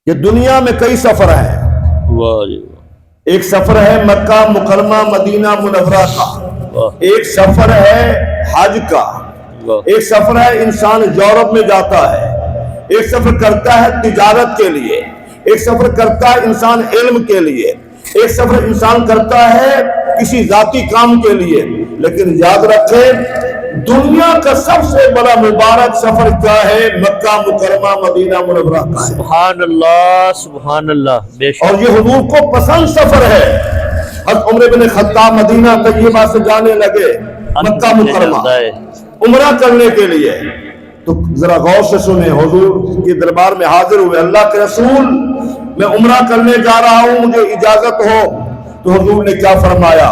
کہ دنیا میں کئی سفر ہیں. ایک سفر ہے مکہ مکرمہ مدینہ منورہ کا، ایک سفر ہے حج کا، ایک سفر ہے انسان یورپ میں جاتا ہے، ایک سفر کرتا ہے تجارت کے لیے، ایک سفر کرتا ہے انسان علم کے لیے، ایک سفر انسان کرتا ہے کسی ذاتی کام کے لیے. لیکن یاد رکھیں دنیا کا سب سے بڑا مبارک سفر کیا ہے؟ مکہ مکرمہ مدینہ منورہ کا ہے. سبحان اللہ سبحان اللہ. بے شک. اور یہ حضور کو پسند سفر ہے. حضرت عمر بن خطاب مدینہ طیبہ سے جانے لگے مکہ مکرمہ عمرہ کرنے کے لیے. تو ذرا غور سے سنیں، حضور کے دربار میں حاضر ہوئے، اللہ کے رسول میں عمرہ کرنے جا رہا ہوں، مجھے اجازت ہو. تو حضور نے کیا فرمایا؟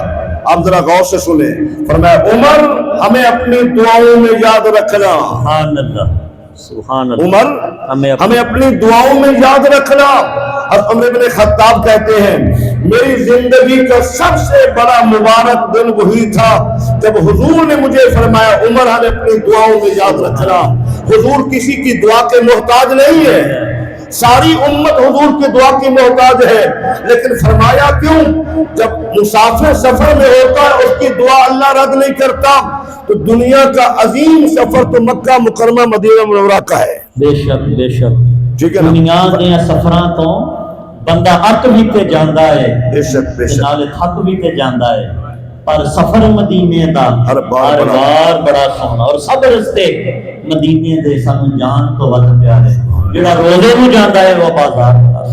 آپ ذرا غور سے سنیں. فرمایا عمر ہمیں اپنی دعاؤں میں یاد رکھنا. سبحان اللہ سبحان اللہ. عمر ہمیں اپنی دعاؤں میں یاد رکھنا. حضرت عمر بن خطاب کہتے ہیں میری زندگی کا سب سے بڑا مبارک دن وہی تھا جب حضور نے مجھے فرمایا عمر ہمیں اپنی دعاؤں میں یاد رکھنا. حضور کسی کی دعا کے محتاج نہیں ہے، ساری امت حضور کی دعا کی محتاج ہے. لیکن فرمایا کیوں؟ جب مسافر سفر میں ہوتا ہے اس کی دعا اللہ رد نہیں کرتا. تو دنیا کا عظیم سفر تو مکہ مکرمہ مدینہ منورہ کا ہے. بے شک بے شک. ٹھیک ہے نا؟ دنیا دے سفراں تو بندہ اک بھی تے جاندا ہے، بے شک بے شک، نال تھک بھی تے جاندا ہے، پر سفر مدینے دا ہر بار بڑا سونا. اور سب رستے مدینے دے سانو جان تو ود پیارے. جڑا روزے نو جاندا ہے وہ بازار دا.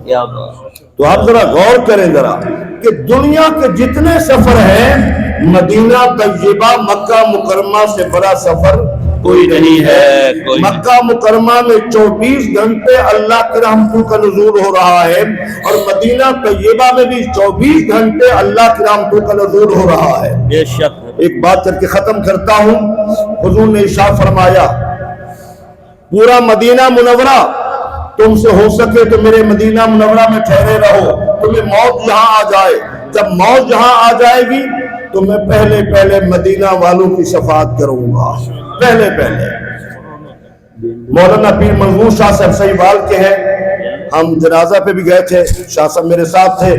کیا بات. تو آپ ذرا غور کریں ذرا کہ دنیا کے جتنے سفر ہیں مدینہ طیبہ مکہ مکرمہ سے بڑا سفر کوئی نہیں ہے. مکہ مکرمہ میں 24 گھنٹے اللہ کی رحمتوں کا نزول ہو رہا ہے، اور مدینہ طیبہ میں بھی 24 گھنٹے اللہ کی رحمتوں کا نزول ہو رہا ہے. بے شک. ایک بات کر کے ختم کرتا ہوں. حضور نے ارشاد فرمایا پورا مدینہ منورہ تم سے ہو سکے تو میرے مدینہ منورہ میں ٹھہرے رہو. تمہیں موت یہاں آ جائے، جب موت یہاں آ جائے گی تو میں پہلے مدینہ والوں کی شفاعت کروں گا. پہلے مولانا پیر منظور شاہ صاحب سہیوال کے ہیں، ہم جنازہ پہ بھی گئے تھے، شاہ صاحب میرے ساتھ تھے.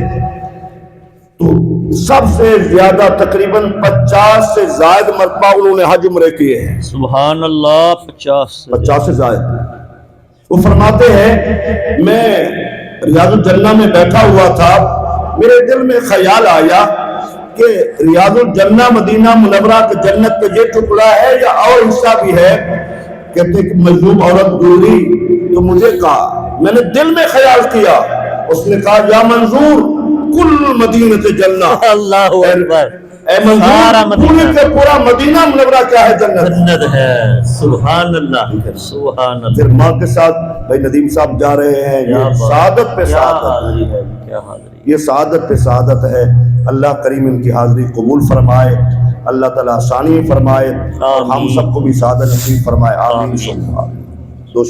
تو سب سے زیادہ تقریباً 50 سے زائد مرتبہ انہوں نے حج عمرے کیے ہیں. سبحان اللہ. 50 سے زائد. وہ فرماتے ہیں میں ریاض الجنہ میں بیٹھا ہوا تھا، میرے دل میں خیال آیا کہ ریاض الجنہ مدینہ منورہ کے جنت کا یہ ٹکڑا ہے یا اور حصہ بھی ہے؟ کہتے کہ مجذوب عورت گزری. تو مجھے کہا، میں نے دل میں خیال کیا، اس نے کہا یا منظور کل مدینہ جنہ. اللہ اکبر. اے منظور پورا مدینہ منورہ کیا ہے؟ جنت ہے. سبحان اللہ سبحان اللہ. پھر ماں کے ساتھ بھائی ندیم صاحب جا رہے ہیں. یہ سعادت پہ سعادت ہے، یہ سعادت پہ سعادت ہے. اللہ کریم ان کی حاضری قبول فرمائے، اللہ تعالیٰ آسانی فرمائے، اور ہم سب کو بھی سعادت نصیب فرمائے. آمین. 2